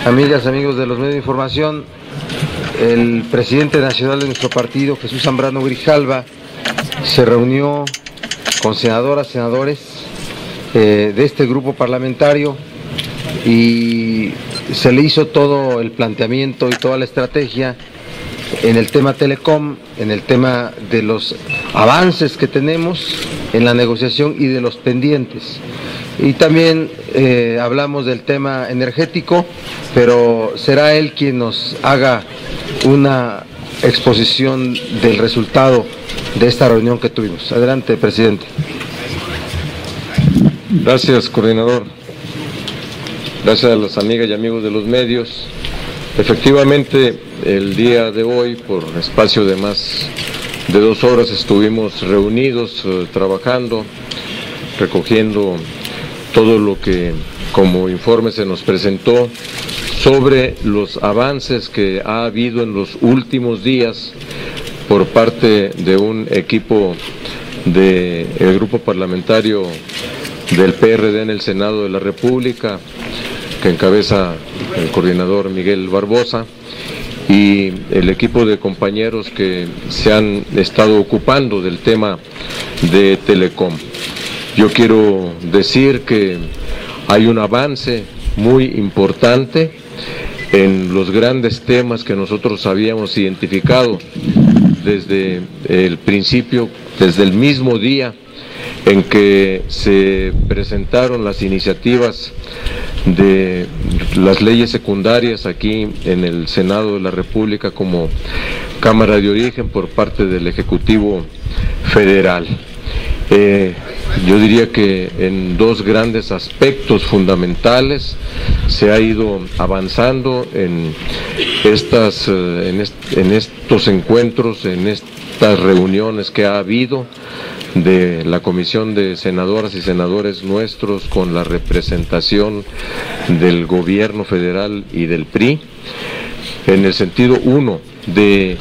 Amigas, amigos de los medios de información, el presidente nacional de nuestro partido, Jesús Zambrano Grijalva, se reunió con senadoras, senadores de este grupo parlamentario y se le hizo todo el planteamiento y toda la estrategia en el tema Telecom, en el tema de los avances que tenemos en la negociación y de los pendientes. Y también hablamos del tema energético, pero será él quien nos haga una exposición del resultado de esta reunión que tuvimos. Adelante, presidente. Gracias, coordinador. Gracias a las amigas y amigos de los medios. Efectivamente, el día de hoy, por espacio de más de 2 horas, estuvimos reunidos, trabajando, recogiendo todo lo que como informe se nos presentó sobre los avances que ha habido en los últimos días por parte de un equipo del grupo parlamentario del PRD en el Senado de la República, que encabeza el coordinador Miguel Barbosa, y el equipo de compañeros que se han estado ocupando del tema de Telecom. Yo quiero decir que hay un avance muy importante en los grandes temas que nosotros habíamos identificado desde el principio, desde el mismo día en que se presentaron las iniciativas de las leyes secundarias aquí en el Senado de la República como Cámara de Origen por parte del Ejecutivo Federal. Yo diría que en 2 grandes aspectos fundamentales se ha ido avanzando en estos encuentros, en estas reuniones que ha habido de la Comisión de Senadoras y Senadores nuestros con la representación del Gobierno Federal y del PRI, en el sentido, uno, de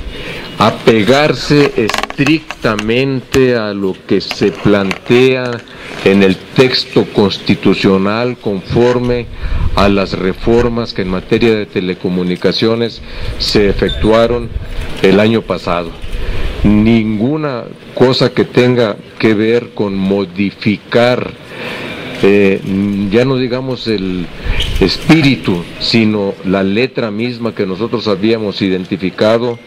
apegarse estrictamente a lo que se plantea en el texto constitucional conforme a las reformas que en materia de telecomunicaciones se efectuaron el año pasado. Ninguna cosa que tenga que ver con modificar, ya no digamos el espíritu, sino la letra misma que nosotros habíamos identificado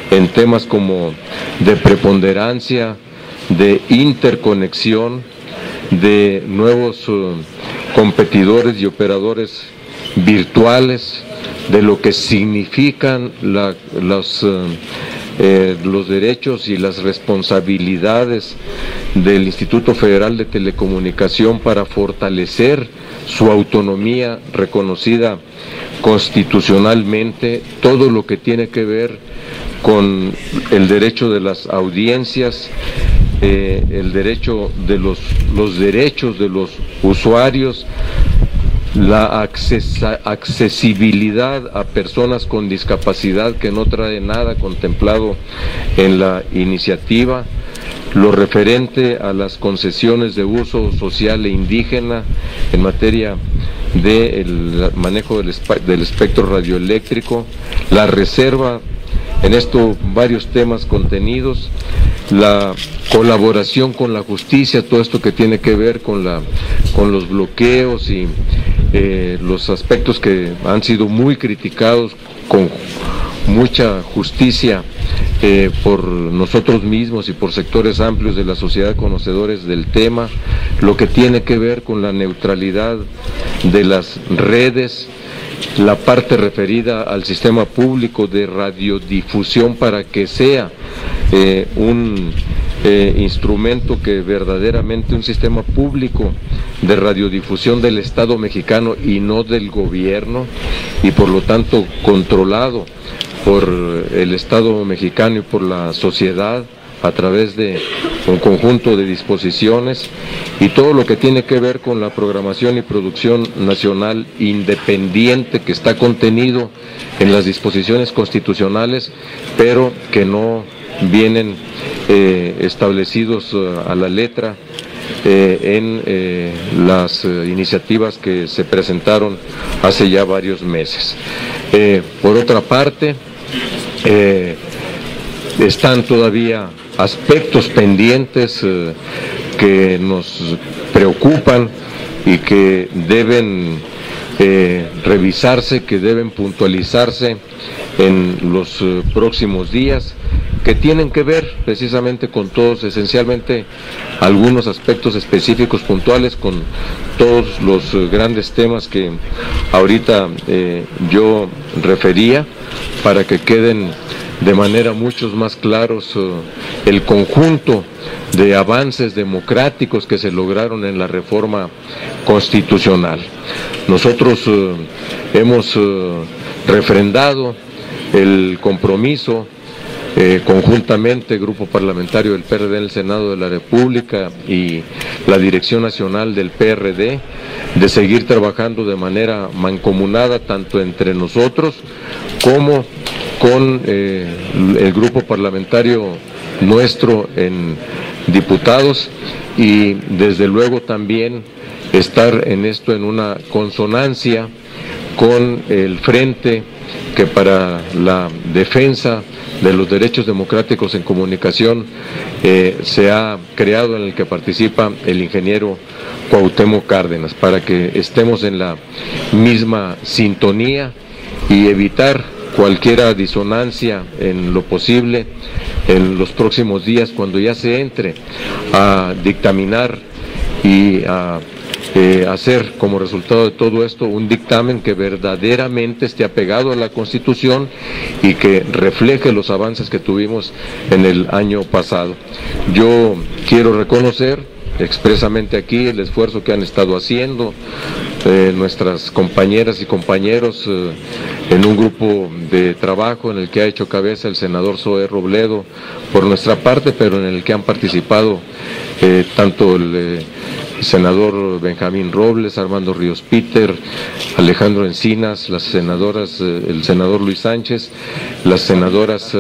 en temas como de preponderancia, de interconexión, de nuevos competidores y operadores virtuales, de lo que significan los derechos y las responsabilidades del Instituto Federal de Telecomunicación para fortalecer su autonomía reconocida constitucionalmente, todo lo que tiene que ver con el derecho de las audiencias, el derecho de los derechos de los usuarios, la accesibilidad a personas con discapacidad, que no trae nada contemplado en la iniciativa, lo referente a las concesiones de uso social e indígena en materia del manejo del espectro radioeléctrico, la reserva, en esto varios temas contenidos, la colaboración con la justicia, todo esto que tiene que ver con los bloqueos y los aspectos que han sido muy criticados con mucha justicia por nosotros mismos y por sectores amplios de la sociedad conocedores del tema, lo que tiene que ver con la neutralidad de las redes, la parte referida al sistema público de radiodifusión para que sea un instrumento que verdaderamente un sistema público de radiodifusión del Estado mexicano y no del gobierno, y por lo tanto controlado por el Estado mexicano y por la sociedad a través de un conjunto de disposiciones, y todo lo que tiene que ver con la programación y producción nacional independiente que está contenido en las disposiciones constitucionales, pero que no vienen establecidos a la letra en las iniciativas que se presentaron hace ya varios meses. Por otra parte, están todavía aspectos pendientes que nos preocupan y que deben revisarse, que deben puntualizarse en los próximos días, que tienen que ver precisamente con todos, esencialmente algunos aspectos específicos puntuales, con todos los grandes temas que ahorita yo refería, para que queden de manera mucho más claros el conjunto de avances democráticos que se lograron en la reforma constitucional. Nosotros hemos refrendado el compromiso conjuntamente Grupo Parlamentario del PRD en el Senado de la República y la Dirección Nacional del PRD de seguir trabajando de manera mancomunada tanto entre nosotros como con el grupo parlamentario nuestro en diputados, y desde luego también estar en esto en una consonancia con el frente que para la defensa de los derechos democráticos en comunicación se ha creado, en el que participa el ingeniero Cuauhtémoc Cárdenas, para que estemos en la misma sintonía y evitar cualquier disonancia en lo posible en los próximos días, cuando ya se entre a dictaminar y a hacer como resultado de todo esto un dictamen que verdaderamente esté apegado a la Constitución y que refleje los avances que tuvimos en el año pasado. Yo quiero reconocer expresamente aquí el esfuerzo que han estado haciendo nuestras compañeras y compañeros en un grupo de trabajo en el que ha hecho cabeza el senador Zoé Robledo por nuestra parte, pero en el que han participado tanto el senador Benjamín Robles, Armando Ríos Peter, Alejandro Encinas, las senadoras, el senador Luis Sánchez, las senadoras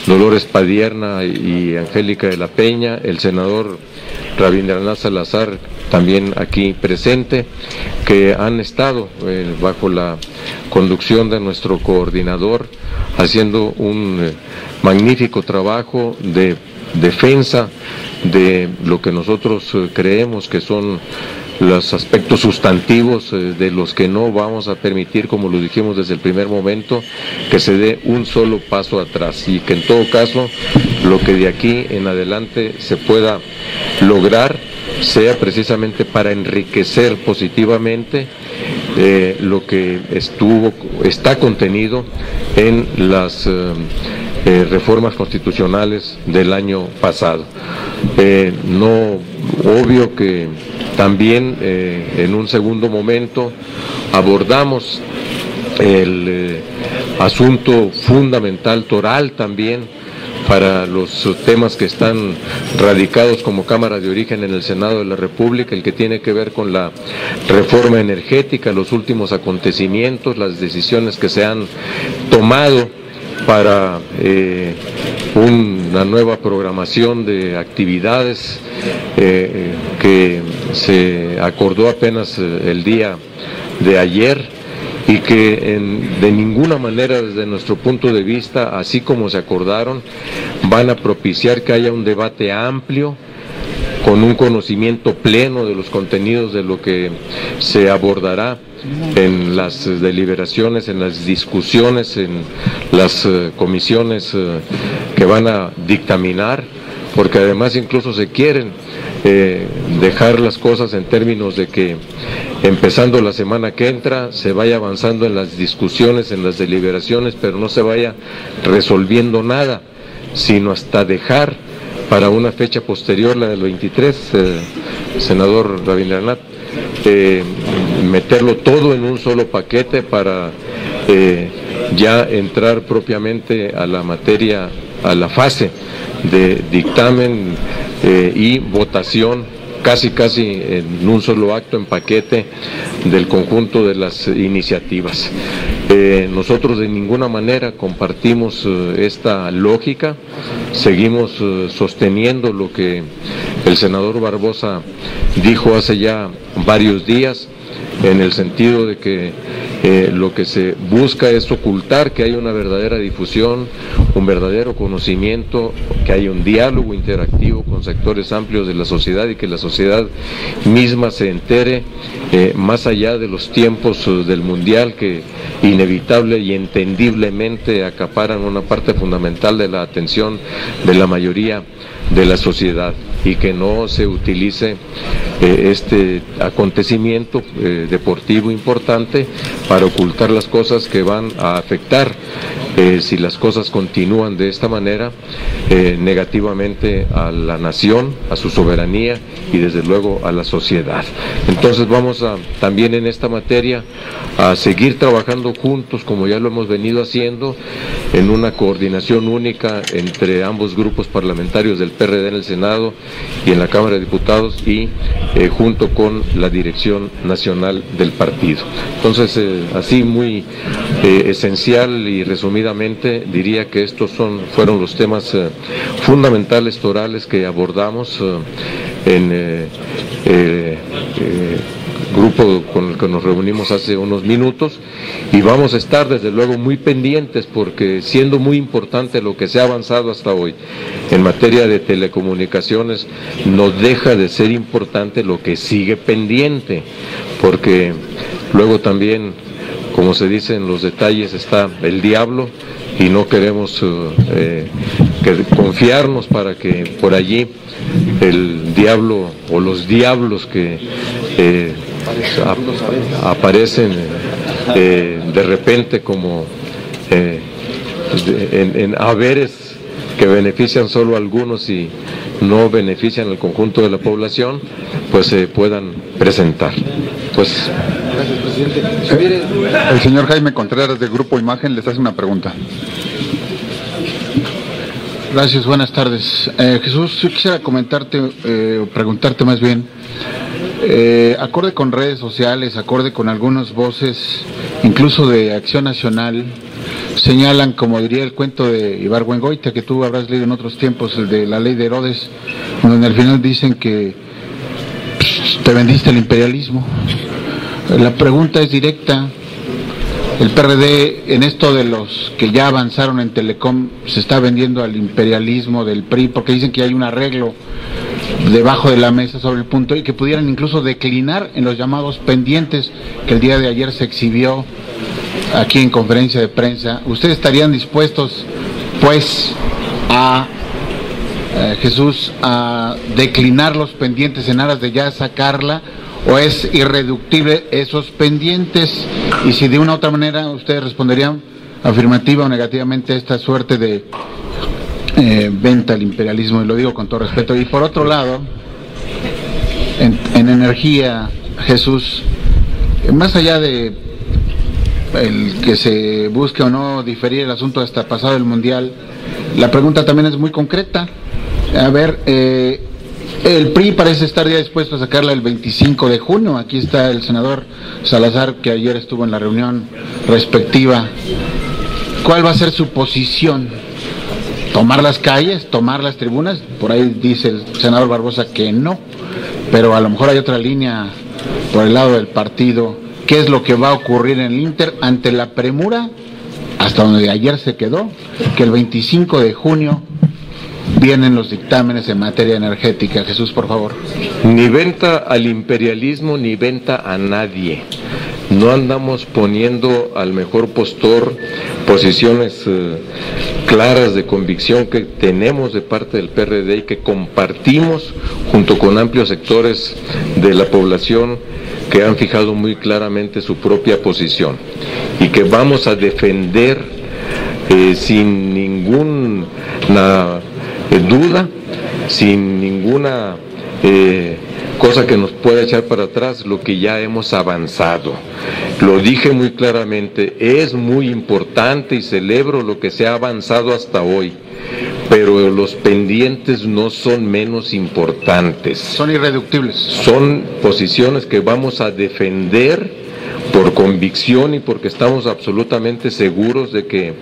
Dolores Padierna y Angélica de la Peña, el senador Rabindranath Salazar, también aquí presente, que han estado bajo la conducción de nuestro coordinador, haciendo un magnífico trabajo de defensa de lo que nosotros creemos que son los aspectos sustantivos de los que no vamos a permitir, como lo dijimos desde el primer momento, que se dé un solo paso atrás, y que en todo caso lo que de aquí en adelante se pueda lograr sea precisamente para enriquecer positivamente lo que está contenido en las reformas constitucionales del año pasado. Obvio que también en un segundo momento abordamos el asunto fundamental toral también para los temas que están radicados como Cámara de Origen en el Senado de la República, el que tiene que ver con la reforma energética, los últimos acontecimientos, las decisiones que se han tomado para una nueva programación de actividades que se acordó apenas el día de ayer, y que de ninguna manera desde nuestro punto de vista, así como se acordaron, van a propiciar que haya un debate amplio con un conocimiento pleno de los contenidos de lo que se abordará en las deliberaciones, en las discusiones, en las comisiones que van a dictaminar, porque además incluso se quieren dejar las cosas en términos de que empezando la semana que entra se vaya avanzando en las discusiones, en las deliberaciones, pero no se vaya resolviendo nada, sino hasta dejar para una fecha posterior, la del 23, senador Rabindranath, meterlo todo en un solo paquete para ya entrar propiamente a la materia, a la fase de dictamen y votación casi en un solo acto, en paquete, del conjunto de las iniciativas. Nosotros de ninguna manera compartimos esta lógica, seguimos sosteniendo lo que el senador Barbosa dijo hace ya varios días, en el sentido de que lo que se busca es ocultar que hay una verdadera difusión, un verdadero conocimiento, que hay un diálogo interactivo con sectores amplios de la sociedad y que la sociedad misma se entere más allá de los tiempos del Mundial que inevitable y entendiblemente acaparan una parte fundamental de la atención de la mayoría de la sociedad, y que no se utilice este acontecimiento deportivo importante para ocultar las cosas que van a afectar, si las cosas continúan de esta manera, negativamente a la nación, a su soberanía y desde luego a la sociedad. Entonces vamos también en esta materia a seguir trabajando juntos, como ya lo hemos venido haciendo, en una coordinación única entre ambos grupos parlamentarios del PRD en el Senado y en la Cámara de Diputados, y junto con la dirección nacional del partido. Entonces, así muy esencial y resumidamente diría que estos fueron los temas fundamentales torales que abordamos en grupo con el que nos reunimos hace unos minutos, y vamos a estar desde luego muy pendientes, porque siendo muy importante lo que se ha avanzado hasta hoy en materia de telecomunicaciones, no deja de ser importante lo que sigue pendiente, porque luego también, como se dice, en los detalles está el diablo, y no queremos confiarnos para que por allí el diablo o los diablos que aparecen de repente como en haberes que benefician solo a algunos y no benefician al conjunto de la población, pues se puedan presentar. Pues, gracias, presidente. El señor Jaime Contreras del Grupo Imagen les hace una pregunta. Gracias, buenas tardes. Jesús, yo quisiera preguntarte más bien, acorde con redes sociales, acorde con algunas voces, incluso de Acción Nacional, señalan, como diría el cuento de Ibargüengoitia, que tú habrás leído en otros tiempos, el de la ley de Herodes, donde al final dicen que te vendiste el imperialismo. La pregunta es directa. El PRD, en esto de los que ya avanzaron en Telecom, se está vendiendo al imperialismo del PRI, porque dicen que hay un arreglo debajo de la mesa sobre el punto y que pudieran incluso declinar en los llamados pendientes que el día de ayer se exhibió aquí en conferencia de prensa. ¿Ustedes estarían dispuestos, pues, Jesús, a declinar los pendientes en aras de ya sacarla, o es irreductible esos pendientes? Y si de una u otra manera ustedes responderían afirmativa o negativamente a esta suerte de venta al imperialismo, y lo digo con todo respeto. Y por otro lado, en energía, Jesús, más allá de el que se busque o no diferir el asunto hasta pasado el Mundial, la pregunta también es muy concreta. A ver, el PRI parece estar ya dispuesto a sacarla el 25 de junio. Aquí está el senador Salazar, que ayer estuvo en la reunión respectiva. ¿Cuál va a ser su posición? ¿Tomar las calles? ¿Tomar las tribunas? Por ahí dice el senador Barbosa que no, pero a lo mejor hay otra línea por el lado del partido. ¿Qué es lo que va a ocurrir en el Inter ante la premura, hasta donde ayer se quedó, que el 25 de junio vienen los dictámenes en materia energética? Jesús, por favor. Ni venta al imperialismo, ni venta a nadie. No andamos poniendo al mejor postor posiciones claras de convicción que tenemos de parte del PRD y que compartimos junto con amplios sectores de la población que han fijado muy claramente su propia posición y que vamos a defender sin ninguna duda, sin ninguna cosa que nos pueda echar para atrás lo que ya hemos avanzado. Lo dije muy claramente, es muy importante y celebro lo que se ha avanzado hasta hoy, pero los pendientes no son menos importantes. Son irreductibles. Son posiciones que vamos a defender por convicción y porque estamos absolutamente seguros de que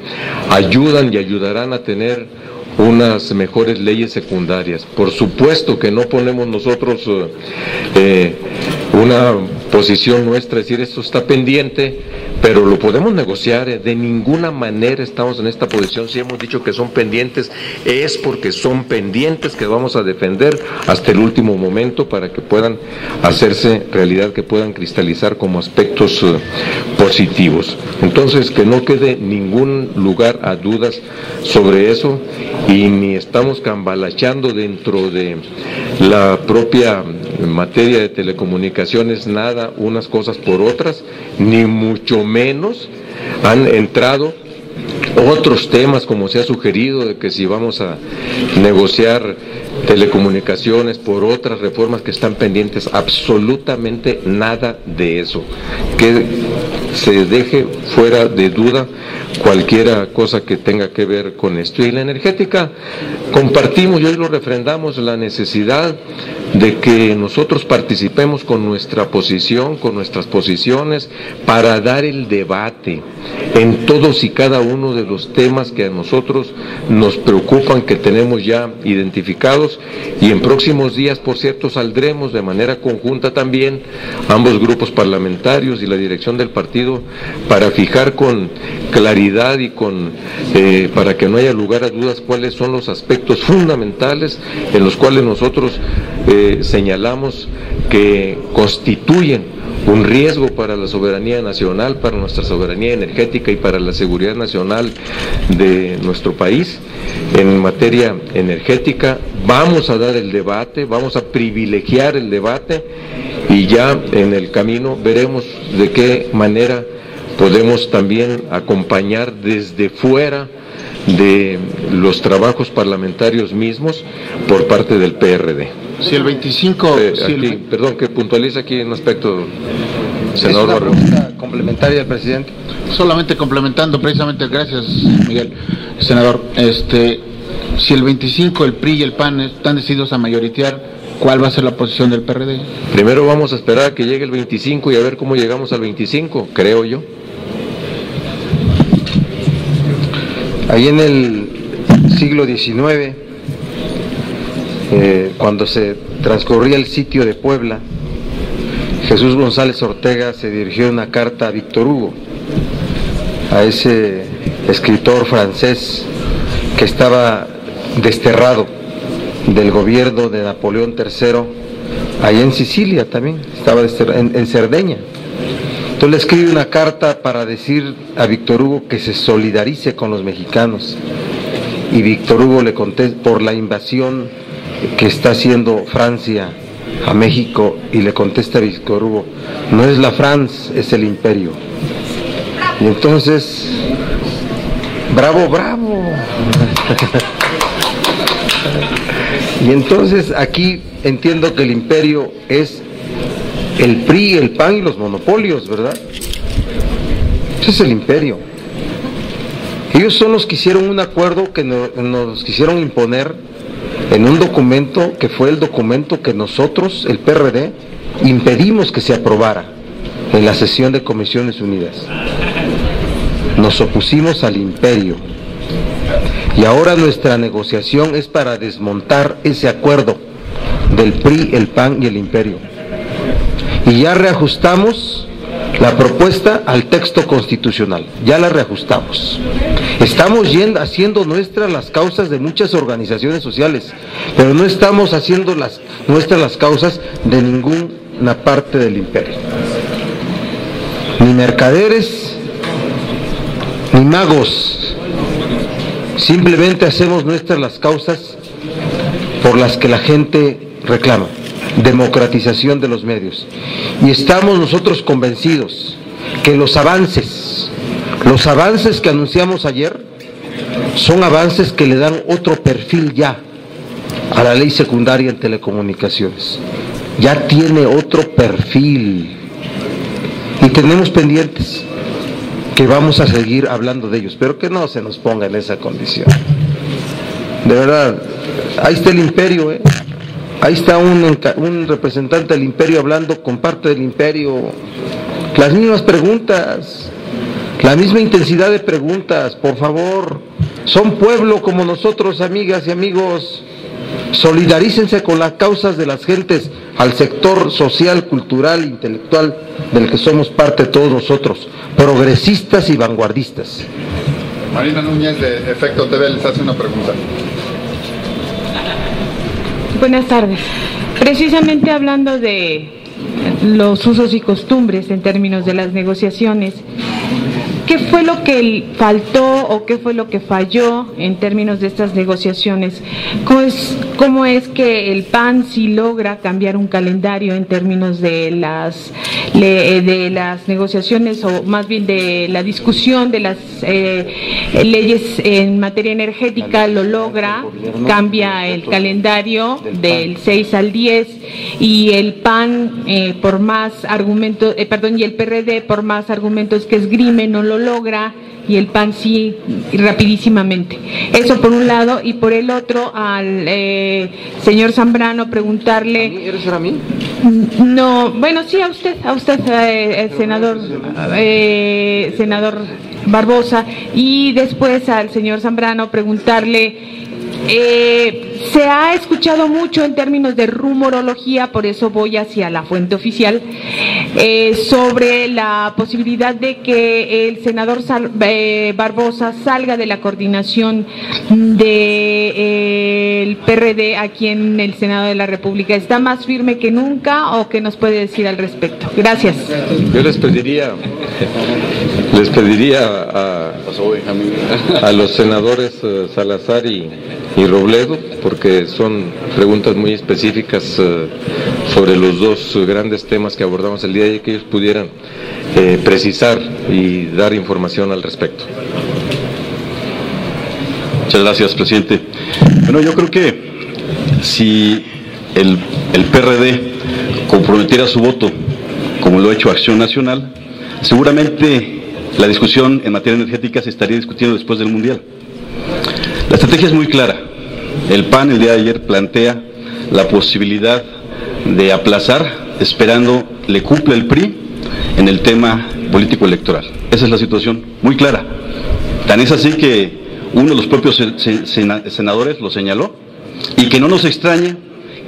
ayudan y ayudarán a tener unas mejores leyes secundarias. Por supuesto que no ponemos nosotros una posición nuestra, es decir, esto está pendiente, pero lo podemos negociar. De ninguna manera estamos en esta posición. Si hemos dicho que son pendientes, es porque son pendientes que vamos a defender hasta el último momento para que puedan hacerse realidad, que puedan cristalizar como aspectos positivos. Entonces, que no quede ningún lugar a dudas sobre eso, y ni estamos cambalachando dentro de la propia materia de telecomunicaciones nada, unas cosas por otras, ni mucho menos han entrado otros temas, como se ha sugerido, de que si vamos a negociar telecomunicaciones por otras reformas que están pendientes. Absolutamente nada de eso. Que se deje fuera de duda cualquier cosa que tenga que ver con esto. Y la energética, compartimos y hoy lo refrendamos, la necesidad de que nosotros participemos con nuestra posición, con nuestras posiciones, para dar el debate en todos y cada uno de los temas que a nosotros nos preocupan, que tenemos ya identificados, y en próximos días, por cierto, saldremos de manera conjunta también, ambos grupos parlamentarios y la dirección del partido, para fijar con claridad y para que no haya lugar a dudas cuáles son los aspectos fundamentales en los cuales nosotros señalamos que constituyen un riesgo para la soberanía nacional, para nuestra soberanía energética y para la seguridad nacional de nuestro país. En materia energética vamos a dar el debate, vamos a privilegiar el debate, y ya en el camino veremos de qué manera podemos también acompañar desde fuera de los trabajos parlamentarios mismos por parte del PRD. Si el 25... Perdón, que puntualice aquí un aspecto, senador. ¿Es una pregunta complementaria al presidente? Solamente complementando, precisamente, gracias, Miguel. Senador, si el 25 el PRI y el PAN están decididos a mayoritear, ¿cuál va a ser la posición del PRD? Primero vamos a esperar a que llegue el 25 y a ver cómo llegamos al 25, creo yo. Ahí en el siglo XIX, cuando se transcurría el sitio de Puebla, Jesús González Ortega se dirigió una carta a Víctor Hugo, a ese escritor francés que estaba desterrado del gobierno de Napoleón III, allá en Sicilia también, estaba en Cerdeña. Entonces le escribe una carta para decir a Víctor Hugo que se solidarice con los mexicanos, y Víctor Hugo le contesta por la invasión que está haciendo Francia a México, y le contesta a Víctor Hugo: no es la France, es el imperio. Y entonces, bravo, bravo. Y entonces aquí entiendo que el imperio es el PRI, el PAN y los monopolios, ¿verdad? Ese es el imperio. Ellos son los que hicieron un acuerdo que nos quisieron imponer en un documento que fue el documento que nosotros, el PRD, impedimos que se aprobara en la sesión de Comisiones Unidas. Nos opusimos al imperio. Y ahora nuestra negociación es para desmontar ese acuerdo del PRI, el PAN y el imperio. Y ya reajustamos la propuesta al texto constitucional, ya la reajustamos. Estamos haciendo nuestras las causas de muchas organizaciones sociales, pero no estamos haciendo nuestras las causas de ninguna parte del imperio. Ni mercaderes, ni magos. Simplemente hacemos nuestras las causas por las que la gente reclama. Democratización de los medios. Y estamos nosotros convencidos que los avances que anunciamos ayer son avances que le dan otro perfil ya a la ley secundaria en telecomunicaciones. Ya tiene otro perfil. Y tenemos pendientes que vamos a seguir hablando de ellos, pero que no se nos ponga en esa condición. De verdad, ahí está el imperio, ahí está un representante del imperio hablando con parte del imperio. Las mismas preguntas, la misma intensidad de preguntas, por favor. son pueblo como nosotros, amigas y amigos. Solidarícense con las causas de las gentes, al sector social, cultural, intelectual, del que somos parte todos nosotros, progresistas y vanguardistas. Marina Núñez, de Efecto TV, les hace una pregunta. Buenas tardes. Precisamente hablando de los usos y costumbres en términos de las negociaciones, ¿qué fue lo que faltó o qué fue lo que falló en términos de estas negociaciones? ¿Cómo es que el PAN sí logra cambiar un calendario en términos de las negociaciones, o más bien de la discusión de las leyes en materia energética? Lo logra, cambia el calendario del 6 al 10, y el PAN por más argumentos, y el PRD por más argumentos que esgrime no lo logra, y el PAN sí, rapidísimamente. Eso por un lado, y por el otro al señor Zambrano preguntarle... ¿A mí? ¿Eres a mí? No, bueno, sí, a usted, senador Barbosa, y después al señor Zambrano preguntarle... se ha escuchado mucho en términos de rumorología, por eso voy hacia la fuente oficial, sobre la posibilidad de que el senador Barbosa salga de la coordinación del PRD aquí en el Senado de la República. ¿Está más firme que nunca o qué nos puede decir al respecto? Gracias. Yo les pediría a los senadores Salazar y Robledo, porque son preguntas muy específicas sobre los dos grandes temas que abordamos el día de hoy, que ellos pudieran precisar y dar información al respecto. Muchas gracias, presidente. Bueno, yo creo que si el PRD comprometiera su voto, como lo ha hecho Acción Nacional, seguramente la discusión en materia energética se estaría discutiendo después del Mundial. La estrategia es muy clara. El PAN el día de ayer plantea la posibilidad de aplazar, esperando le cumpla el PRI en el tema político electoral. Esa es la situación muy clara. Tan es así que uno de los propios senadores lo señaló, y que no nos extrañe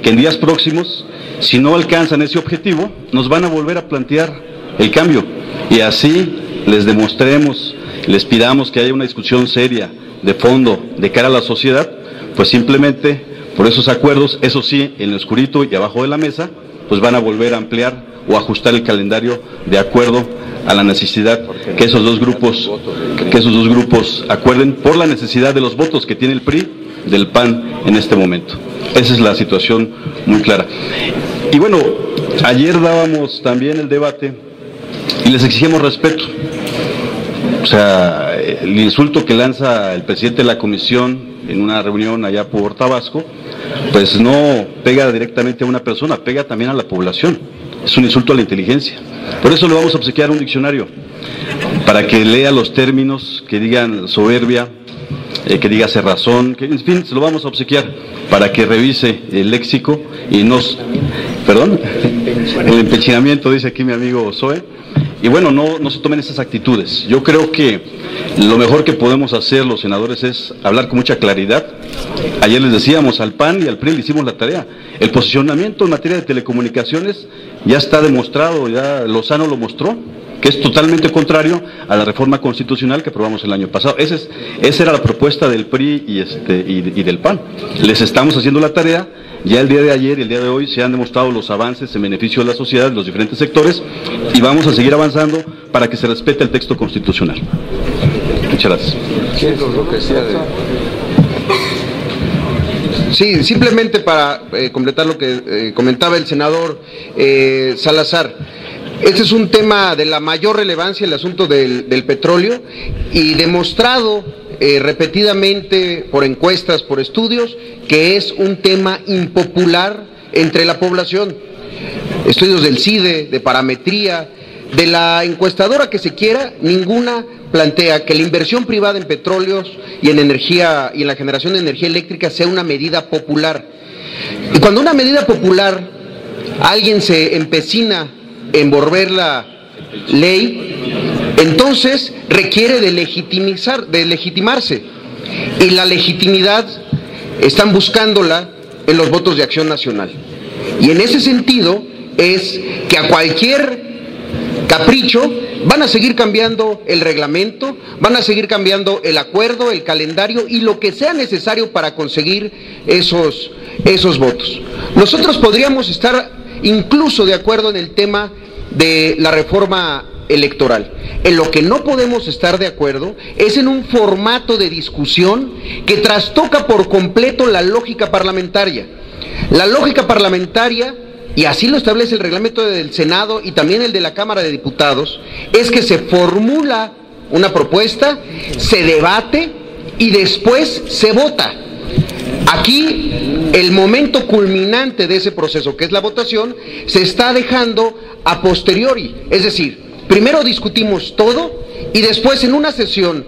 que en días próximos, si no alcanzan ese objetivo, nos van a volver a plantear el cambio, y así les demostremos, les pidamos que haya una discusión seria, de fondo, de cara a la sociedad, pues simplemente por esos acuerdos, eso sí, en lo oscurito y abajo de la mesa, pues van a volver a ampliar o ajustar el calendario de acuerdo a la necesidad que esos dos grupos acuerden, por la necesidad de los votos que tiene el PRI del PAN en este momento. Esa es la situación muy clara. Y bueno, ayer dábamos también el debate y les exigimos respeto. O sea, el insulto que lanza el presidente de la comisión en una reunión allá por Tabasco, pues no pega directamente a una persona, pega también a la población. Es un insulto a la inteligencia. Por eso le vamos a obsequiar un diccionario, para que lea los términos que digan soberbia, que diga cerrazón, que en fin, se lo vamos a obsequiar para que revise el léxico y el empechinamiento, dice aquí mi amigo Zoe. Y bueno, no se tomen esas actitudes. Yo creo que lo mejor que podemos hacer los senadores es hablar con mucha claridad. Ayer les decíamos, al PAN y al PRI le hicimos la tarea. El posicionamiento en materia de telecomunicaciones ya está demostrado, ya Lozano lo mostró, que es totalmente contrario a la reforma constitucional que aprobamos el año pasado. Esa era la propuesta del PRI y del PAN. Les estamos haciendo la tarea. Ya el día de ayer y el día de hoy se han demostrado los avances en beneficio de la sociedad, de los diferentes sectores, y vamos a seguir avanzando para que se respete el texto constitucional. Muchas gracias. Sí, simplemente para completar lo que comentaba el senador Salazar. Este es un tema de la mayor relevancia, el asunto del petróleo, y demostrado repetidamente por encuestas, por estudios, que es un tema impopular entre la población. Estudios del CIDE, de parametría, de la encuestadora que se quiera, ninguna plantea que la inversión privada en petróleos y en energía y en la generación de energía eléctrica sea una medida popular. Y cuando una medida popular, alguien se empecina en volver la ley, entonces requiere de legitimarse. y la legitimidad están buscándola en los votos de Acción Nacional. Y en ese sentido es que a cualquier capricho van a seguir cambiando el reglamento, van a seguir cambiando el acuerdo, el calendario y lo que sea necesario para conseguir esos votos. Nosotros podríamos estar incluso de acuerdo en el tema de la reforma electoral. En lo que no podemos estar de acuerdo es en un formato de discusión que trastoca por completo la lógica parlamentaria. La lógica parlamentaria, y así lo establece el reglamento del Senado y también el de la Cámara de Diputados, es que se formula una propuesta, se debate y después se vota. Aquí el momento culminante de ese proceso, que es la votación, se está dejando a posteriori, es decir, primero discutimos todo y después en una sesión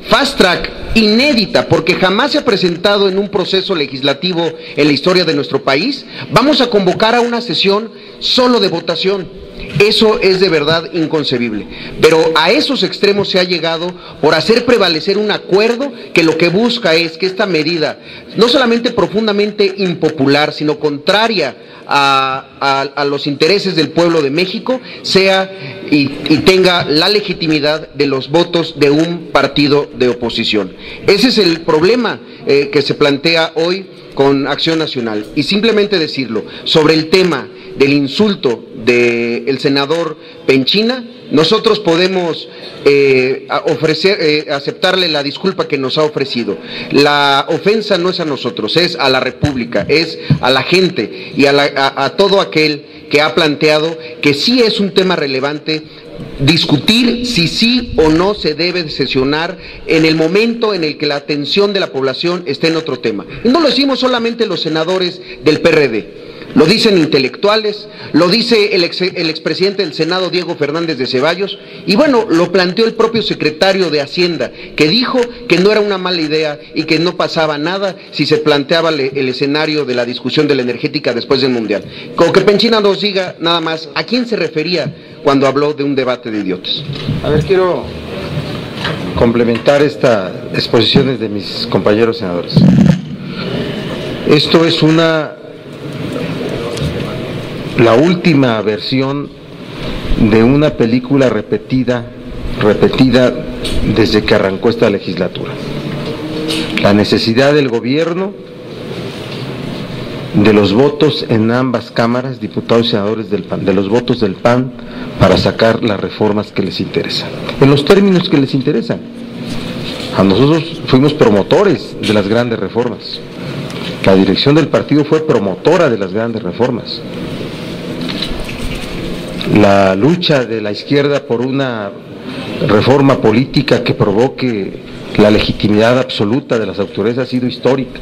fast track inédita, porque jamás se ha presentado en un proceso legislativo en la historia de nuestro país, vamos a convocar a una sesión solo de votación. Eso es de verdad inconcebible, pero a esos extremos se ha llegado por hacer prevalecer un acuerdo que lo que busca es que esta medida, no solamente profundamente impopular, sino contraria a los intereses del pueblo de México, sea y tenga la legitimidad de los votos de un partido de oposición. Ese es el problema que se plantea hoy con Acción Nacional. Y simplemente decirlo, sobre el tema del insulto del senador Penchina, nosotros podemos aceptarle la disculpa que nos ha ofrecido. La ofensa no es a nosotros, es a la República, es a la gente y a todo aquel que ha planteado que sí es un tema relevante discutir si sí o no se debe sesionar en el momento en el que la atención de la población esté en otro tema. Y no lo decimos solamente los senadores del PRD, lo dicen intelectuales, lo dice el expresidente del Senado, Diego Fernández de Ceballos, y bueno, lo planteó el propio secretario de Hacienda, que dijo que no era una mala idea y que no pasaba nada si se planteaba el escenario de la discusión de la energética después del Mundial. Como que Penchina nos diga nada más a quién se refería cuando habló de un debate de idiotas. A ver, quiero complementar estas exposiciones de mis compañeros senadores. Esto es la última versión de una película repetida desde que arrancó esta legislatura. La necesidad del gobierno de los votos en ambas cámaras, diputados y senadores del PAN, de los votos del PAN para sacar las reformas que les interesan, en los términos que les interesan. A nosotros fuimos promotores de las grandes reformas. La dirección del partido fue promotora de las grandes reformas. La lucha de la izquierda por una reforma política que provoque la legitimidad absoluta de las autoridades ha sido histórica,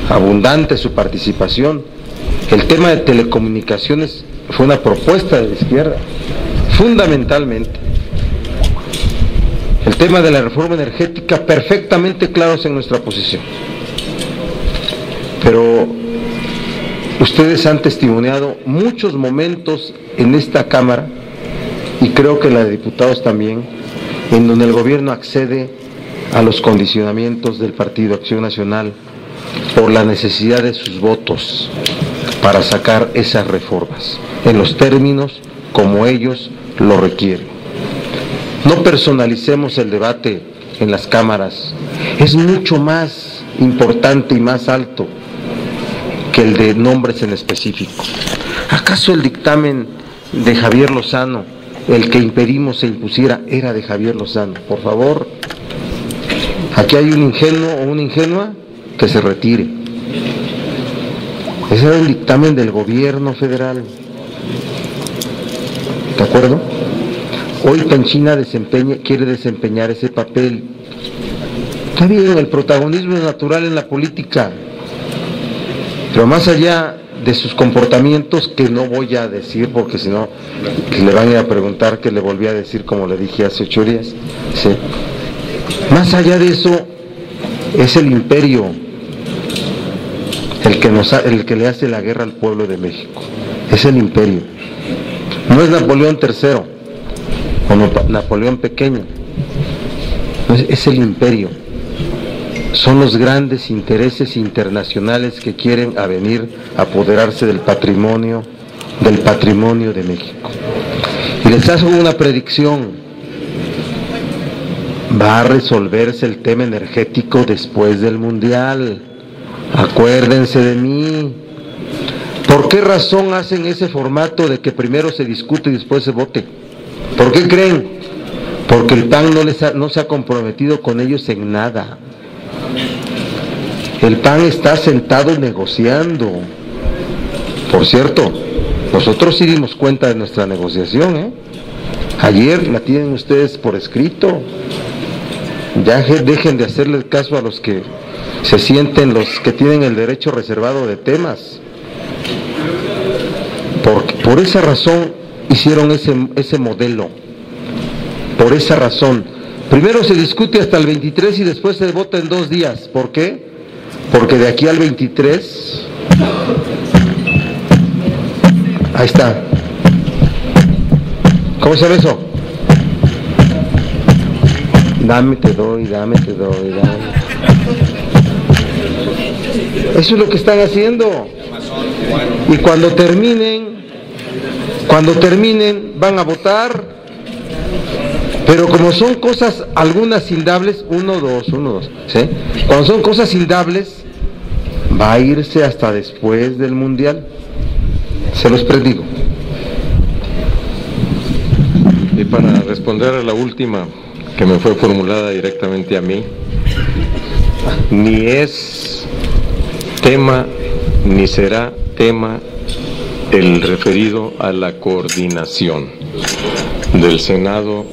abundante su participación. El tema de telecomunicaciones fue una propuesta de la izquierda, fundamentalmente. El tema de la reforma energética, perfectamente claros en nuestra posición. Pero ustedes han testimoniado muchos momentos en esta Cámara, y creo que la de diputados también, en donde el gobierno accede a los condicionamientos del Partido Acción Nacional por la necesidad de sus votos para sacar esas reformas, en los términos como ellos lo requieren. No personalicemos el debate en las cámaras, es mucho más importante y más alto que el de nombres en específico. ¿Acaso el dictamen de Javier Lozano, el que impedimos se impusiera, era de Javier Lozano? Por favor, aquí hay un ingenuo o una ingenua que se retire. Ese era el dictamen del gobierno federal. ¿De acuerdo? Hoy Penchina quiere desempeñar ese papel. Está bien, el protagonismo es natural en la política, pero más allá de sus comportamientos, que no voy a decir porque si no le van a ir a preguntar que le volví a decir como le dije hace 8 días, ¿sí? Más allá de eso es el imperio el que le hace la guerra al pueblo de México. Es el imperio, no es Napoleón III o Napoleón pequeño, es el imperio. son los grandes intereses internacionales que quieren venir a apoderarse del patrimonio de México. Y les hago una predicción: va a resolverse el tema energético después del Mundial. Acuérdense de mí. ¿Por qué razón hacen ese formato de que primero se discute y después se vote? ¿Por qué creen? Porque el PAN no se ha comprometido con ellos en nada. El PAN está sentado negociando. Por cierto, nosotros sí dimos cuenta de nuestra negociación, Ayer la tienen ustedes por escrito. Ya dejen de hacerle caso a los que se sienten los que tienen el derecho reservado de temas. Por esa razón hicieron ese modelo. Por esa razón. Primero se discute hasta el 23 y después se vota en 2 días. ¿Por qué? Porque de aquí al 23... Ahí está. ¿Cómo se llama eso? Dame, te doy, dame. Eso es lo que están haciendo. Y cuando terminen van a votar. Pero como son cosas algunas indables, 1, 2, ¿sí? Cuando son cosas indables, va a irse hasta después del Mundial. Se los predigo. Y para responder a la última, que me fue formulada directamente a mí, ni es tema, ni será tema el referido a la coordinación del Senado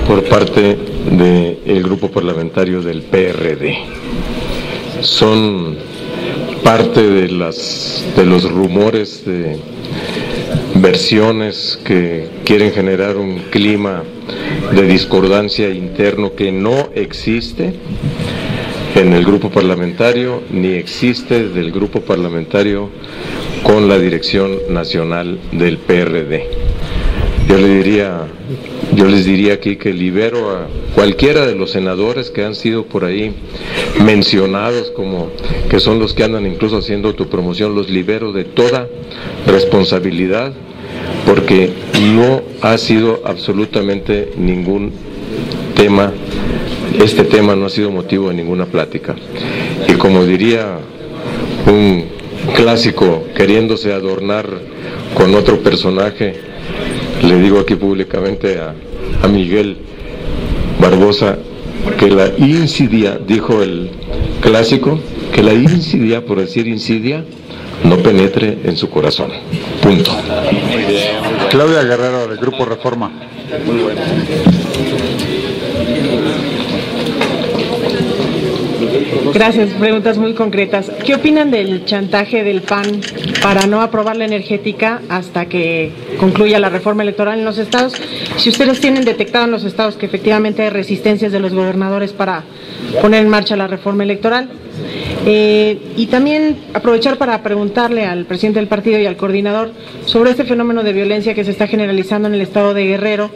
por parte del grupo parlamentario del PRD. Son parte de los rumores, de versiones que quieren generar un clima de discordancia interno que no existe en el grupo parlamentario, ni existe del grupo parlamentario con la dirección nacional del PRD. Yo les diría aquí que libero a cualquiera de los senadores que han sido por ahí mencionados como que son los que andan incluso haciendo autopromoción, los libero de toda responsabilidad, porque no ha sido absolutamente ningún tema, este tema no ha sido motivo de ninguna plática. Y como diría un clásico queriéndose adornar con otro personaje, le digo aquí públicamente a Miguel Barbosa que la insidia, dijo el clásico, que la insidia, por decir insidia, no penetre en su corazón. Punto. Claudia Guerrero, del Grupo Reforma. Muy bueno. Gracias, preguntas muy concretas. ¿Qué opinan del chantaje del PAN para no aprobar la energética hasta que concluya la reforma electoral en los estados? Si ustedes tienen detectado en los estados que efectivamente hay resistencias de los gobernadores para poner en marcha la reforma electoral. Y también aprovechar para preguntarle al presidente del partido y al coordinador sobre este fenómeno de violencia que se está generalizando en el estado de Guerrero,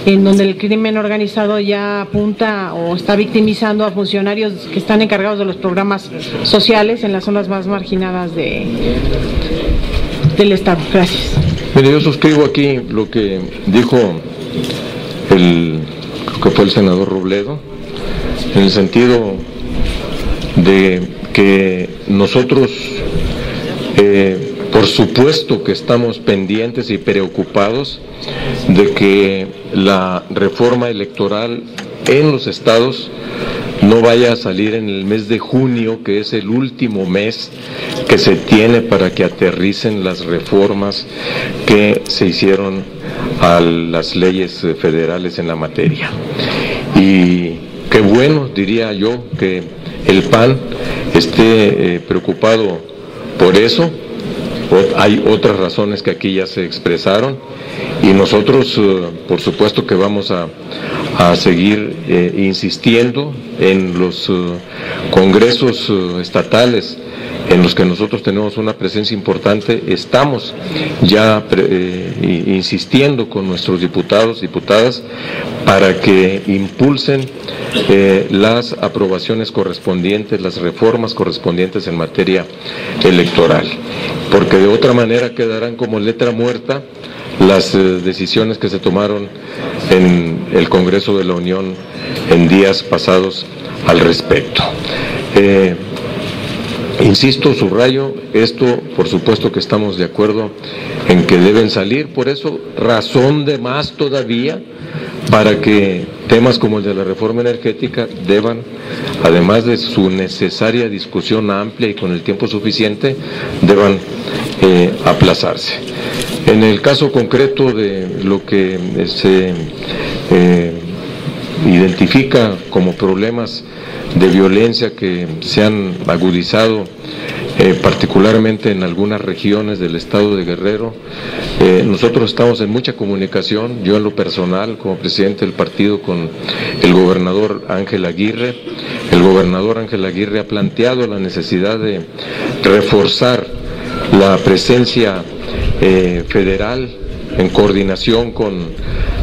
en donde el crimen organizado ya apunta o está victimizando a funcionarios que están encargados de los programas sociales en las zonas más marginadas del estado. Gracias. Mire, yo suscribo aquí lo que dijo creo que fue el senador Robledo, en el sentido de que nosotros por supuesto que estamos pendientes y preocupados de que la reforma electoral en los estados no vaya a salir en el mes de junio, que es el último mes que se tiene para que aterricen las reformas que se hicieron a las leyes federales en la materia. Y qué bueno, diría yo, que el PAN esté preocupado por eso. Hay otras razones que aquí ya se expresaron Y nosotros, por supuesto que vamos a seguir insistiendo en los congresos estatales en los que nosotros tenemos una presencia importante. Estamos ya insistiendo con nuestros diputados, diputadas, para que impulsen las aprobaciones correspondientes, las reformas correspondientes en materia electoral, porque de otra manera quedarán como letra muerta las decisiones que se tomaron en el Congreso de la Unión en días pasados al respecto. Insisto, subrayo, esto por supuesto que estamos de acuerdo en que deben salir, por eso razón de más todavía para que temas como el de la reforma energética deban, además de su necesaria discusión amplia y con el tiempo suficiente, deban aplazarse. En el caso concreto de lo que se identifica como problemas de violencia que se han agudizado particularmente en algunas regiones del estado de Guerrero, nosotros estamos en mucha comunicación, yo en lo personal como presidente del partido, con el gobernador Ángel Aguirre. El gobernador Ángel Aguirre ha planteado la necesidad de reforzar la presencia federal en coordinación con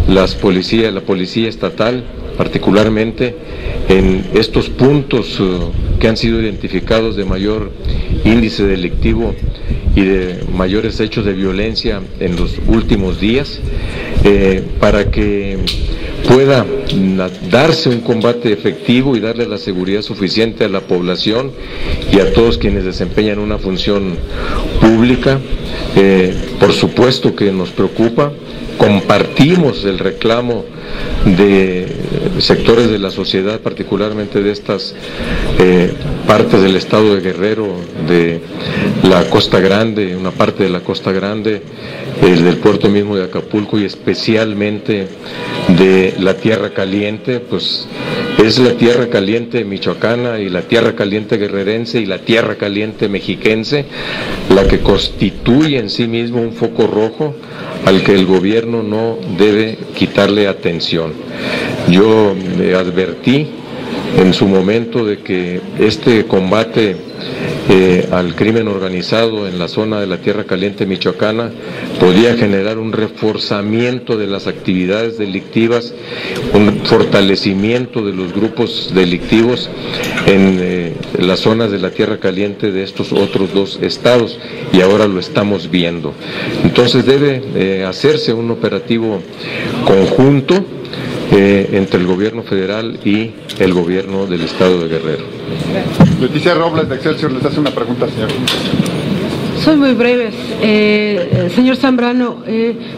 la policía estatal, particularmente en estos puntos que han sido identificados de mayor índice delictivo y de mayores hechos de violencia en los últimos días, para que pueda darse un combate efectivo y darle la seguridad suficiente a la población y a todos quienes desempeñan una función pública. Por supuesto que nos preocupa, compartimos el reclamo de sectores de la sociedad, particularmente de estas partes del estado de Guerrero, de la Costa Grande, una parte de la Costa Grande, del puerto mismo de Acapulco y especialmente de la Tierra Caliente, pues es la Tierra Caliente michoacana y la Tierra Caliente guerrerense y la Tierra Caliente mexiquense la que constituye en sí mismo un foco rojo al que el gobierno no debe quitarle atención. Yo advertí en su momento de que este combate al crimen organizado en la zona de la Tierra Caliente michoacana podía generar un reforzamiento de las actividades delictivas, un fortalecimiento de los grupos delictivos en las zonas de la Tierra Caliente de estos otros dos estados, y ahora lo estamos viendo. Entonces debe hacerse un operativo conjunto entre el gobierno federal y el gobierno del estado de Guerrero. Leticia Robles de Excelsior les hace una pregunta, señor. Soy muy breve. Señor Zambrano,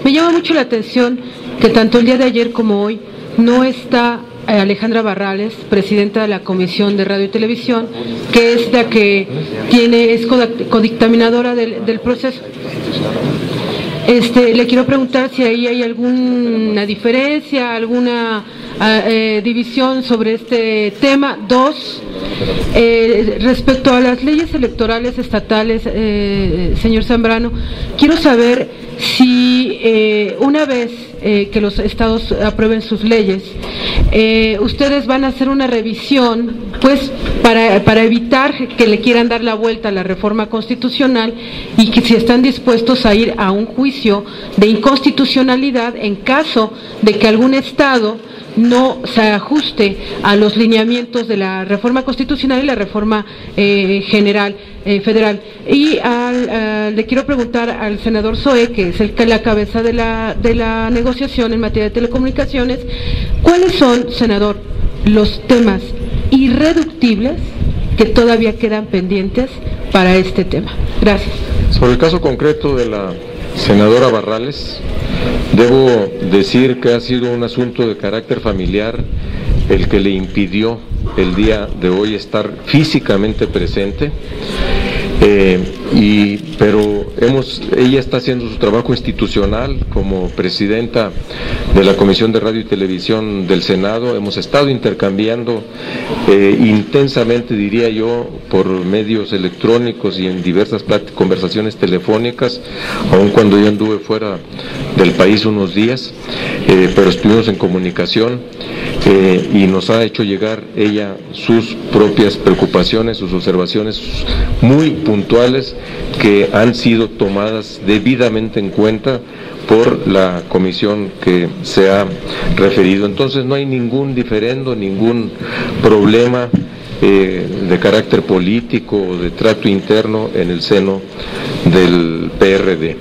me llama mucho la atención que tanto el día de ayer como hoy no está Alejandra Barrales, presidenta de la Comisión de Radio y Televisión, que es la que es codictaminadora del proceso. Le quiero preguntar si ahí hay alguna diferencia, alguna división sobre este tema. Dos, respecto a las leyes electorales estatales, señor Zambrano, quiero saber si una vez que los estados aprueben sus leyes, ustedes van a hacer una revisión, pues, para evitar que le quieran dar la vuelta a la reforma constitucional, y que si están dispuestos a ir a un juicio de inconstitucionalidad en caso de que algún estado no se ajuste a los lineamientos de la reforma constitucional y la reforma federal. Y le quiero preguntar al senador Zoé, que es la cabeza de la negociación en materia de telecomunicaciones, ¿cuáles son, senador, los temas irreductibles que todavía quedan pendientes para este tema? Gracias. Sobre el caso concreto de la senadora Barrales, debo decir que ha sido un asunto de carácter familiar el que le impidió el día de hoy estar físicamente presente. pero ella está haciendo su trabajo institucional como presidenta de la Comisión de Radio y Televisión del Senado. Hemos estado intercambiando intensamente, diría yo, por medios electrónicos y en diversas conversaciones telefónicas, aun cuando yo anduve fuera del país unos días, pero estuvimos en comunicación y nos ha hecho llegar ella sus propias preocupaciones, sus observaciones muy puntuales que han sido tomadas debidamente en cuenta por la comisión que se ha referido. Entonces no hay ningún diferendo, ningún problema de carácter político o de trato interno en el seno del PRD.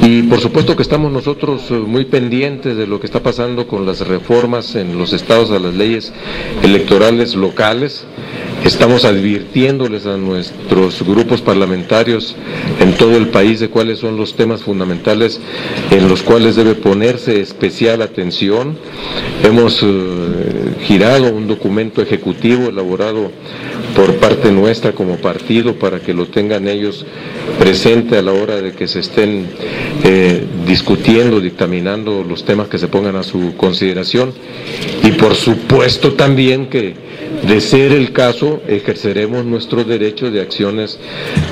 Y por supuesto que estamos nosotros muy pendientes de lo que está pasando con las reformas en los estados a las leyes electorales locales. Estamos advirtiéndoles a nuestros grupos parlamentarios en todo el país de cuáles son los temas fundamentales en los cuales debe ponerse especial atención. Hemos girado un documento ejecutivo elaborado por parte nuestra como partido para que lo tengan ellos presente a la hora de que se estén discutiendo, dictaminando los temas que se pongan a su consideración. Y por supuesto también que, de ser el caso, ejerceremos nuestro derecho de acciones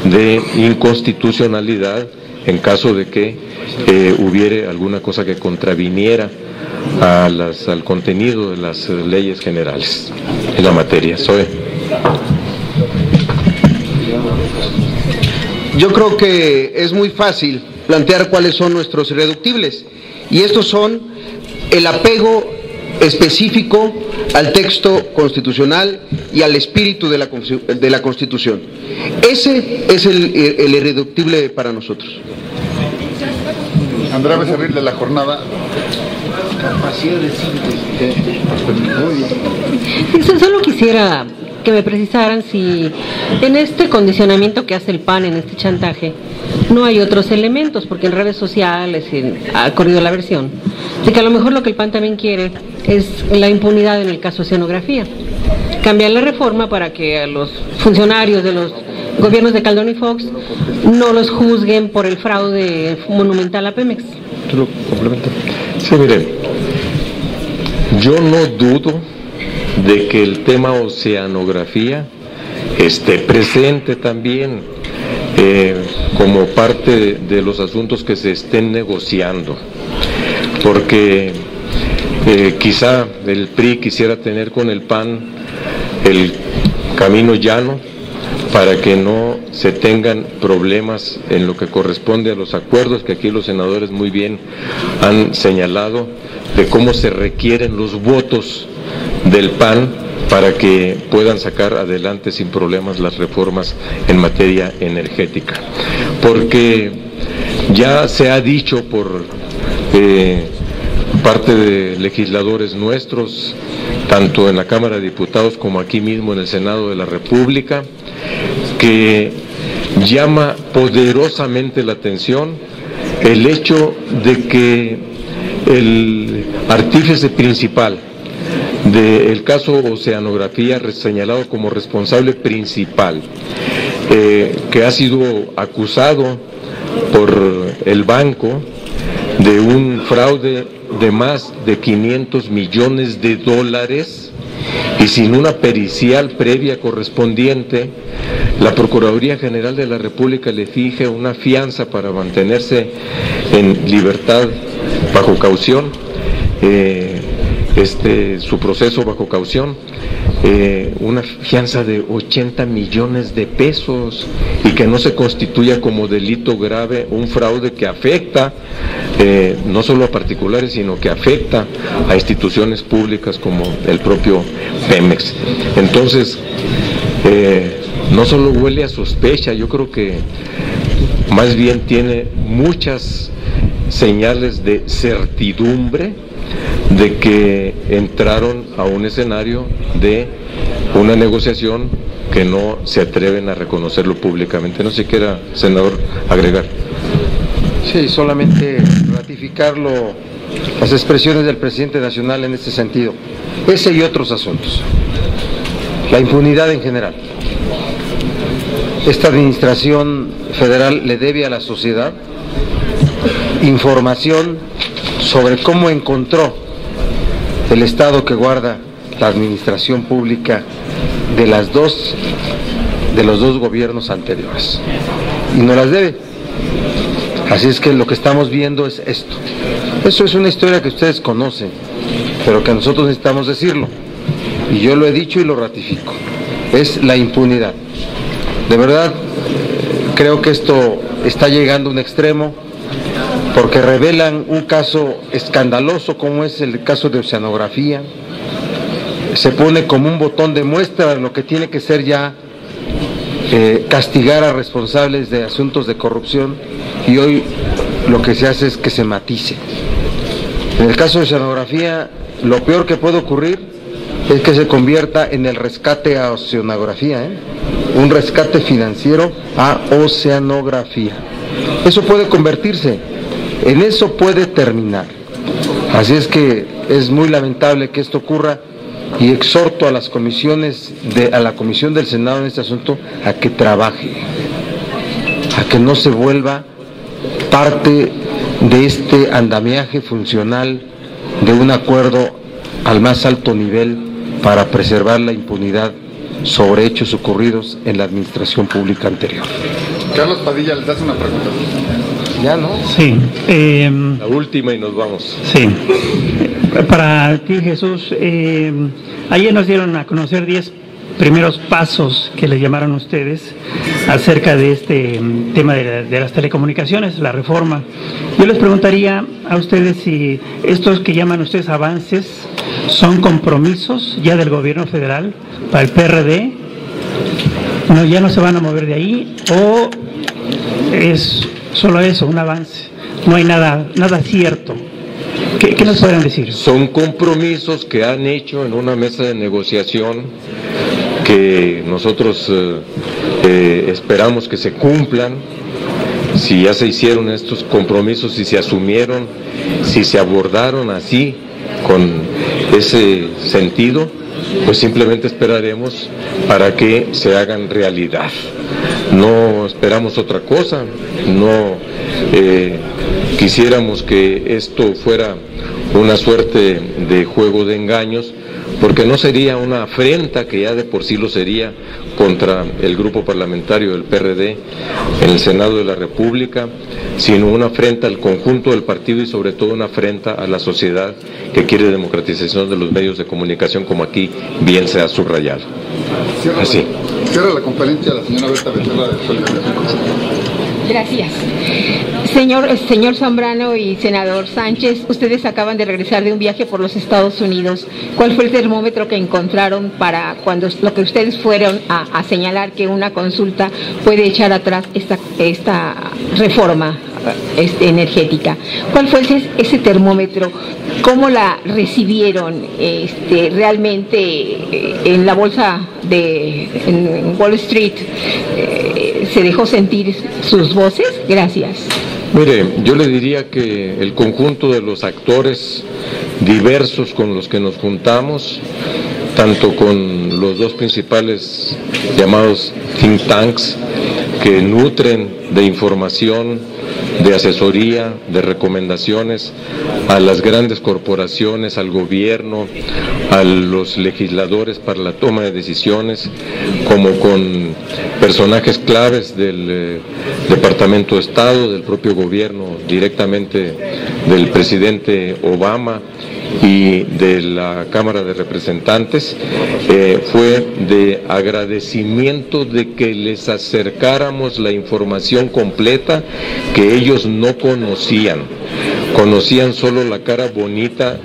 de inconstitucionalidad en caso de que hubiere alguna cosa que contraviniera al contenido de las leyes generales en la materia. Yo creo que es muy fácil plantear cuáles son nuestros irreductibles, y estos son el apego específico al texto constitucional y al espíritu de la Constitución. Ese es el irreductible para nosotros. Andrea Becerril, de La Jornada. Solo quisiera que me precisaran si en este condicionamiento que hace el PAN, en este chantaje, no hay otros elementos, porque en redes sociales ha corrido la versión de que a lo mejor lo que el PAN también quiere es la impunidad en el caso de Oceanografía. Cambiar la reforma para que a los funcionarios de los gobiernos de Calderón y Fox no los juzguen por el fraude monumental a Pemex. Sí, miren, yo no dudo de que el tema Oceanografía esté presente también como parte de los asuntos que se estén negociando, porque quizá el PRI quisiera tener con el PAN el camino llano para que no se tengan problemas en lo que corresponde a los acuerdos que aquí los senadores muy bien han señalado de cómo se requieren los votos del PAN para que puedan sacar adelante sin problemas las reformas en materia energética. Porque ya se ha dicho por parte de legisladores nuestros, tanto en la Cámara de Diputados como aquí mismo en el Senado de la República, que llama poderosamente la atención el hecho de que el artífice principal del caso Oceanografía, señalado como responsable principal, que ha sido acusado por el banco de un fraude de más de 500 millones de dólares y sin una pericial previa correspondiente, la Procuraduría General de la República le fije una fianza para mantenerse en libertad bajo caución, su proceso bajo caución, una fianza de 80 millones de pesos y que no se constituya como delito grave un fraude que afecta no solo a particulares, sino que afecta a instituciones públicas como el propio Pemex. Entonces, no solo huele a sospecha, yo creo que más bien tiene muchas señales de certidumbre de que entraron a un escenario de una negociación que no se atreven a reconocerlo públicamente. No sé si quiera, senador, agregar. Sí, solamente ratificarlo, las expresiones del presidente nacional en este sentido. Ese y otros asuntos. La impunidad en general. esta administración federal le debe a la sociedad información sobre cómo encontró el estado que guarda la administración pública de los dos gobiernos anteriores, y no las debe. Así es que lo que estamos viendo es esto. Eso es una historia que ustedes conocen, pero que nosotros necesitamos decirlo, y yo lo he dicho y lo ratifico. Es la impunidad. De verdad, creo que esto está llegando a un extremo, porque revelan un caso escandaloso como es el caso de oceanografía. Se pone como un botón de muestra lo que tiene que ser ya castigar a responsables de asuntos de corrupción, y hoy lo que se hace es que se matice. En el caso de oceanografía, lo peor que puede ocurrir es que se convierta en el rescate a oceanografía, un rescate financiero a oceanografía. Eso puede convertirse, en eso puede terminar. Así es que es muy lamentable que esto ocurra, y exhorto a las comisiones, a la Comisión del Senado en este asunto, a que trabaje, a que no se vuelva parte de este andamiaje funcional de un acuerdo al más alto nivel para preservar la impunidad sobre hechos ocurridos en la administración pública anterior. Carlos Padilla les hace una pregunta. ¿Ya, no? Sí. La última y nos vamos. Sí. Para ti, Jesús, ayer nos dieron a conocer 10 primeros pasos que le llamaron ustedes acerca de este tema de las telecomunicaciones, la reforma. Yo les preguntaría a ustedes si estos que llaman ustedes avances son compromisos ya del gobierno federal para el PRD, no, ya no se van a mover de ahí, o es solo eso, un avance, no hay nada cierto. ¿Qué nos pueden decir? Son compromisos que han hecho en una mesa de negociación que nosotros esperamos que se cumplan. Si ya se hicieron estos compromisos, si se asumieron, si se abordaron así, con ese sentido, pues simplemente esperaremos para que se hagan realidad. No esperamos otra cosa, no quisiéramos que esto fuera una suerte de juego de engaños, porque no sería una afrenta, que ya de por sí lo sería, contra el grupo parlamentario del PRD en el Senado de la República, sino una afrenta al conjunto del partido y sobre todo una afrenta a la sociedad que quiere democratización de los medios de comunicación, como aquí bien se ha subrayado. Así. Cierra la conferencia la señora Berta Becerra de Solidaridad. Gracias. Señor Zambrano y senador Sánchez, ustedes acaban de regresar de un viaje por los Estados Unidos. ¿Cuál fue el termómetro que encontraron para cuando lo que ustedes fueron a señalar que una consulta puede echar atrás esta reforma energética? ¿Cuál fue ese termómetro? ¿Cómo la recibieron realmente en la bolsa en Wall Street? ¿Se dejó sentir sus voces? Gracias. Mire, yo le diría que el conjunto de los actores diversos con los que nos juntamos, tanto con los dos principales llamados think tanks que nutren de información, de asesoría, de recomendaciones a las grandes corporaciones, al gobierno, a los legisladores para la toma de decisiones, como con personajes claves del Departamento de Estado, del propio gobierno, directamente del presidente Obama y de la Cámara de Representantes, fue de agradecimiento de que les acercáramos la información completa que ellos no conocían solo la cara bonita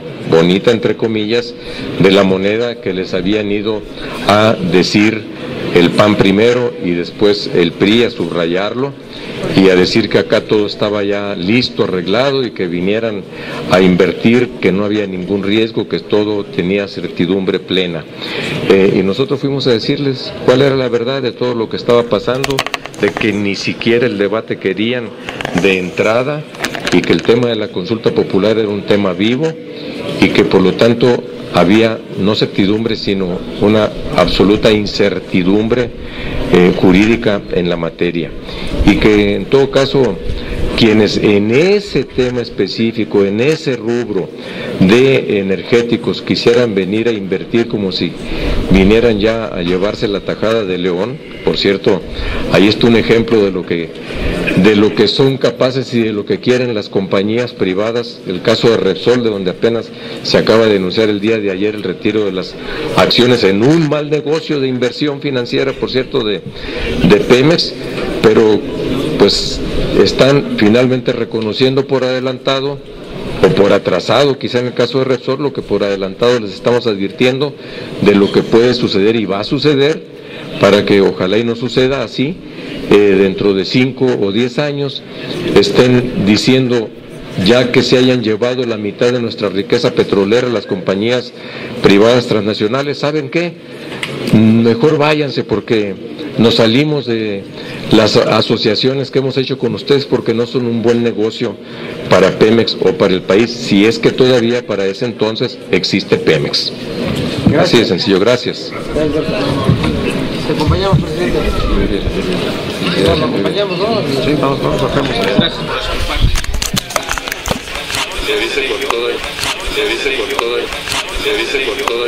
entre comillas, de la moneda que les habían ido a decir el PAN primero y después el PRI, a subrayarlo y a decir que acá todo estaba ya listo, arreglado, y que vinieran a invertir, que no había ningún riesgo, que todo tenía certidumbre plena. Y nosotros fuimos a decirles cuál era la verdad de todo lo que estaba pasando, de que ni siquiera el debate querían de entrada, y que el tema de la consulta popular era un tema vivo, y que por lo tanto había no certidumbre, sino una absoluta incertidumbre jurídica en la materia, y que en todo caso quienes en ese tema específico, en ese rubro de energéticos quisieran venir a invertir como si vinieran ya a llevarse la tajada de León. Por cierto, ahí está un ejemplo de lo que son capaces y de lo que quieren las compañías privadas. El caso de Repsol, de donde apenas se acaba de denunciar el día de ayer el retiro de las acciones en un mal negocio de inversión financiera, por cierto, de Pemex, pero pues están finalmente reconociendo por adelantado o por atrasado, quizá en el caso de Repsol, lo que por adelantado les estamos advirtiendo de lo que puede suceder y va a suceder, para que ojalá y no suceda así, dentro de 5 o 10 años estén diciendo, ya que se hayan llevado la mitad de nuestra riqueza petrolera las compañías privadas transnacionales, ¿saben qué? Mejor váyanse, porque nos salimos de las asociaciones que hemos hecho con ustedes, porque no son un buen negocio para Pemex o para el país, si es que todavía para ese entonces existe Pemex. Gracias. Así de sencillo, gracias. Te acompañamos, presidente. Lo acompañamos, ¿no? Sí, vamos, bajamos. Gracias. Se avise con todo.